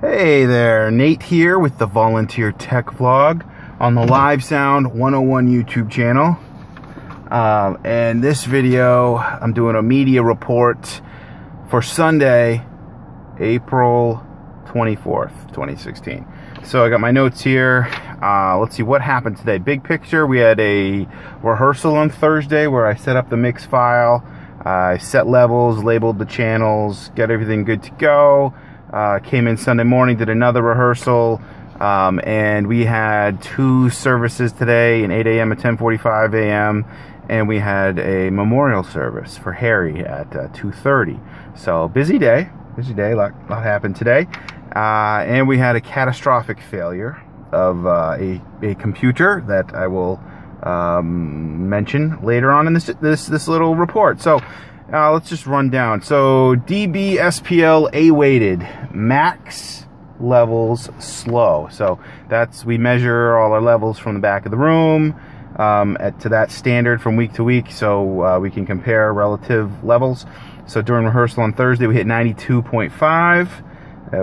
Hey there, Nate here with the Volunteer Tech Vlog on the Live Sound 101 YouTube channel. And this video, I'm doing a media report for Sunday, April 24th, 2016. So I got my notes here. Let's see what happened today. Big picture, we had a rehearsal on Thursday where I set up the mix file. I set levels, labeled the channels, got everything good to go. Came in Sunday morning, did another rehearsal, and we had two services today, an 8 a.m. and 10:45 a.m., and we had a memorial service for Harry at 2:30. So busy day, a lot happened today. And we had a catastrophic failure of a computer that I will mention later on in this little report. So let's just run down. So db-SPL A-weighted, max levels slow. So we measure all our levels from the back of the room to that standard from week to week, so we can compare relative levels. So during rehearsal on Thursday, we hit 92.5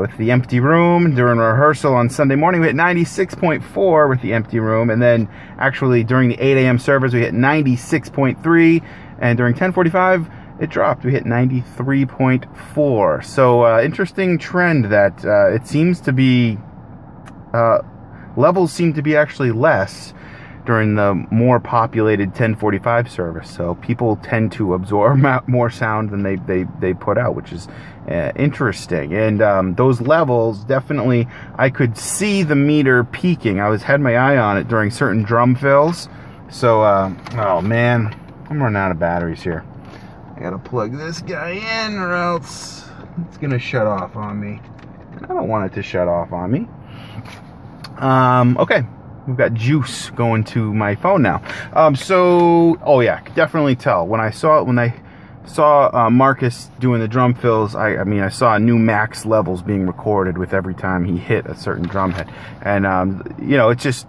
with the empty room. During rehearsal on Sunday morning, we hit 96.4 with the empty room. And then actually during the 8 a.m. service, we hit 96.3. And during 10:45, it dropped. We hit 93.4. So interesting trend that it seems to be, levels seem to be actually less during the more populated 10:45 service. So people tend to absorb more sound than they put out, which is interesting. And those levels, definitely, I could see the meter peaking. Had my eye on it during certain drum fills. So, oh man, I'm running out of batteries here. I gotta plug this guy in or else it's gonna shut off on me. I don't want it to shut off on me. Okay, we've got juice going to my phone now. So, oh yeah, could definitely tell. When I saw Marcus doing the drum fills, I saw new max levels being recorded with every time he hit a certain drum head. And, you know, it's just,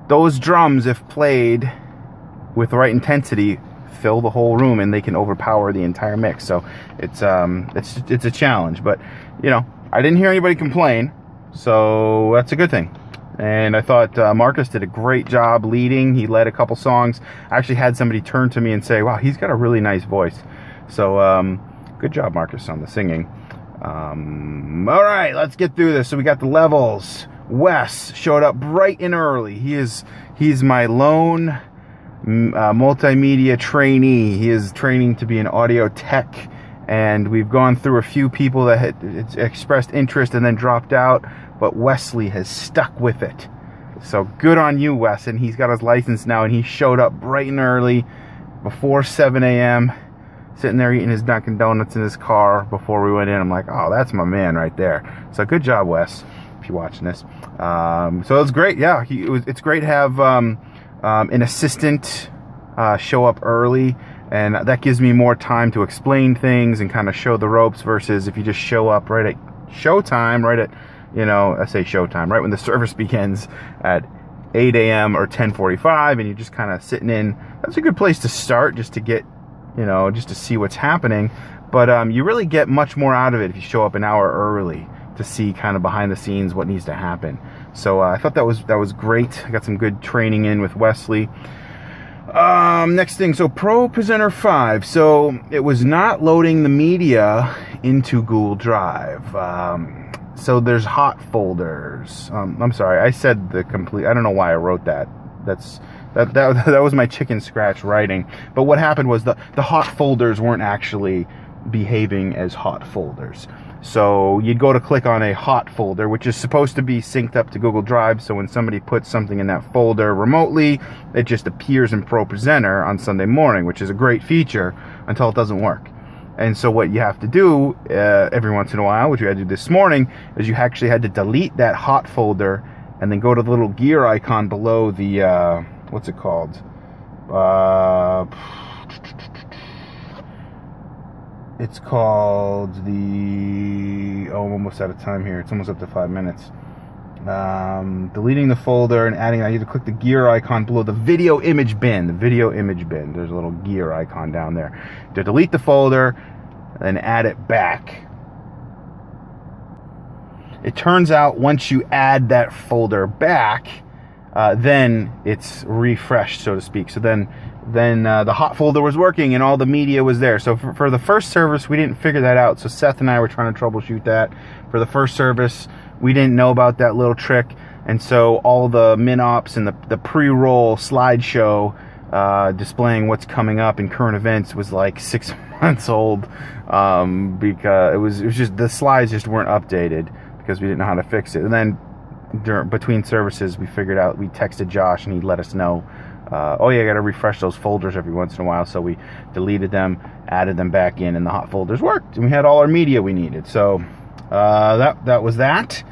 those drums, if played with the right intensity, fill the whole room and they can overpower the entire mix. So it's a challenge, but you know, I didn't hear anybody complain, so that's a good thing. And I thought Marcus did a great job leading. He led a couple songs. I actually had somebody turn to me and say, wow, he's got a really nice voice. So good job, Marcus, on the singing. All right, let's get through this. So we got the levels. Wes showed up bright and early. He's my lone multimedia trainee. He is training to be an audio tech, and we've gone through a few people that had expressed interest and then dropped out, but Wesley has stuck with it. So good on you, Wes. And he's got his license now, and he showed up bright and early before 7 a.m. sitting there eating his Dunkin' Donuts in his car before we went in. I'm like, oh, that's my man right there. So good job, Wes, if you're watching this. So it's great. Yeah, it's great to have an assistant show up early, and that gives me more time to explain things and kind of show the ropes, versus if you just show up right at showtime, I say showtime, right when the service begins at 8 a.m. or 10:45, and you're just kind of sitting in. That's a good place to start, just to get, just to see what's happening. But you really get much more out of it if you show up an hour early to see kind of behind the scenes what needs to happen. So I thought that was great. I got some good training in with Wesley. Next thing, so Pro Presenter 5. So it was not loading the media into Google Drive. So there's hot folders. I'm sorry, I said the complete. I don't know why I wrote that. That was my chicken scratch writing. But what happened was the hot folders weren't actually behaving as hot folders. So you'd go to click on a hot folder, which is supposed to be synced up to Google Drive, so when somebody puts something in that folder remotely, it just appears in Pro Presenter on Sunday morning, which is a great feature until it doesn't work. And so what you have to do every once in a while, which you had to do this morning, is you actually had to delete that hot folder and then go to the little gear icon below the, what's it called? It's called the, I'm almost out of time here. It's almost up to 5 minutes. Deleting the folder and adding, I need to click the gear icon below the video image bin. There's a little gear icon down there. To delete the folder and add it back. It turns out once you add that folder back, then it's refreshed, so to speak. So then the hot folder was working and all the media was there. So for the first service, we didn't figure that out. So Seth and I were trying to troubleshoot that. For the first service, we didn't know about that little trick. And so all the min-ops and the pre-roll slideshow displaying what's coming up in current events was like 6 months old, because it was just, the slides just weren't updated because we didn't know how to fix it. And then between services, we figured out, we texted Josh and he let us know, oh yeah, I got to refresh those folders every once in a while. So we deleted them, added them back in, and the hot folders worked, and we had all our media we needed. So that was that.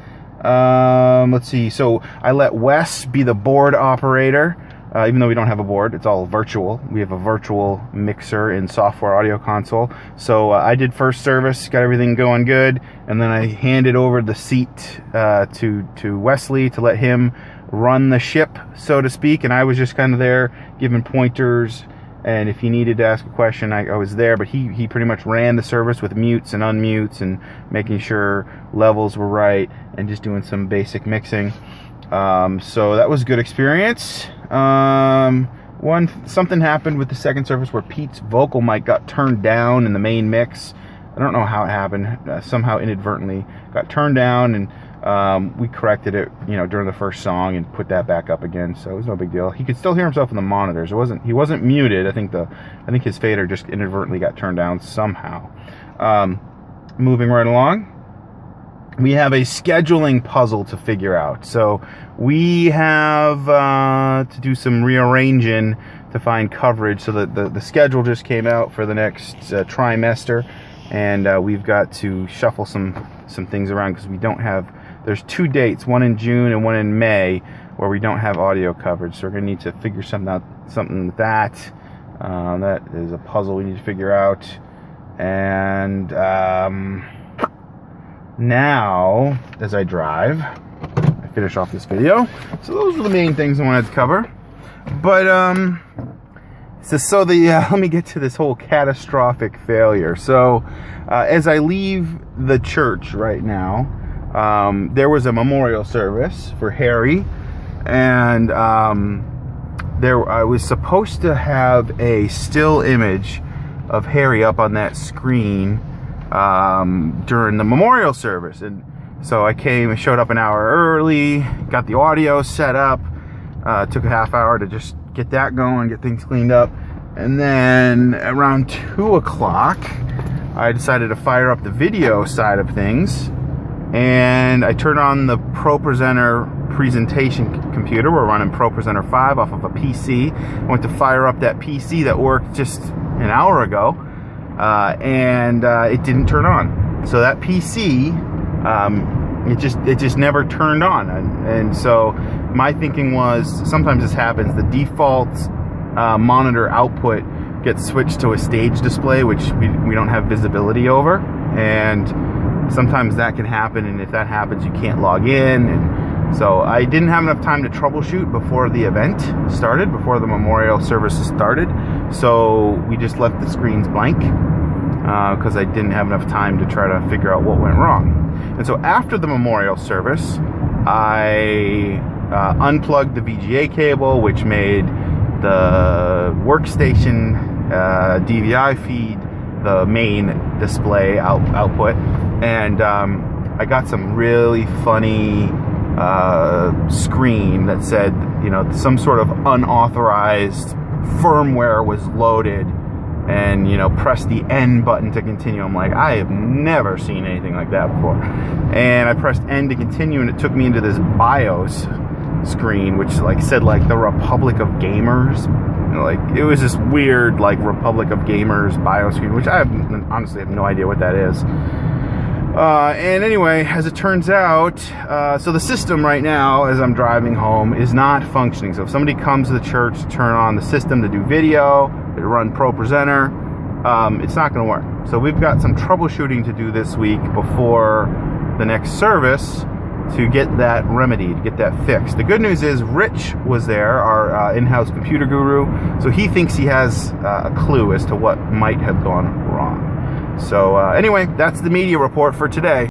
Let's see. So I let Wes be the board operator, even though we don't have a board. It's all virtual. We have a virtual mixer and software audio console. So I did first service, got everything going good, and then I handed over the seat to Wesley to let him run the ship, so to speak, and I was just kind of there giving pointers, and if he needed to ask a question, I was there. But he pretty much ran the service with mutes and unmutes and making sure levels were right and just doing some basic mixing. So that was a good experience. Something happened with the second service where Pete's vocal mic got turned down in the main mix. I don't know how it happened. Somehow inadvertently got turned down, and we corrected it, during the first song and put that back up again. So it was no big deal. He could still hear himself in the monitors. He wasn't muted. I think his fader just inadvertently got turned down somehow. Moving right along, we have a scheduling puzzle to figure out. So we have to do some rearranging to find coverage. So the schedule just came out for the next trimester, and we've got to shuffle some things around because we don't have. There's 2 dates, one in June and one in May, where we don't have audio coverage. So we're gonna need to figure something with that. That is a puzzle we need to figure out. And now, as I drive, I finish off this video. So those were the main things I wanted to cover. But let me get to this whole catastrophic failure. So as I leave the church right now, there was a memorial service for Harry, and I was supposed to have a still image of Harry up on that screen during the memorial service. And so I showed up an hour early, got the audio set up, took a half hour to just get that going, get things cleaned up, and then around 2 o'clock I decided to fire up the video side of things, and I turned on the ProPresenter presentation computer. We're running ProPresenter 5 off of a PC. I went to fire up that PC that worked just an hour ago, and it didn't turn on. So that PC, it just never turned on. And so my thinking was, sometimes this happens, the default monitor output gets switched to a stage display, which we don't have visibility over, and sometimes that can happen, and if that happens, you can't log in. And so I didn't have enough time to troubleshoot before the event started, before the memorial services started. So we just left the screens blank because I didn't have enough time to try to figure out what went wrong. And so after the memorial service, I unplugged the VGA cable, which made the workstation DVI feed the main display output, and I got some really funny screen that said, some sort of unauthorized firmware was loaded, and press the N button to continue. I'm like, I have never seen anything like that before. And I pressed N to continue, and it took me into this BIOS screen, which said the Republic of Gamers. It was this weird Republic of Gamers BIOS screen, which I honestly have no idea what that is. And anyway, as it turns out, so the system right now, as I'm driving home, is not functioning. So if somebody comes to the church to turn on the system to do video, to run ProPresenter, it's not going to work. So we've got some troubleshooting to do this week before the next service to get that remedied, to get that fixed. The good news is Rich was there, our in-house computer guru, so he thinks he has a clue as to what might have gone wrong. So anyway, that's the media report for today.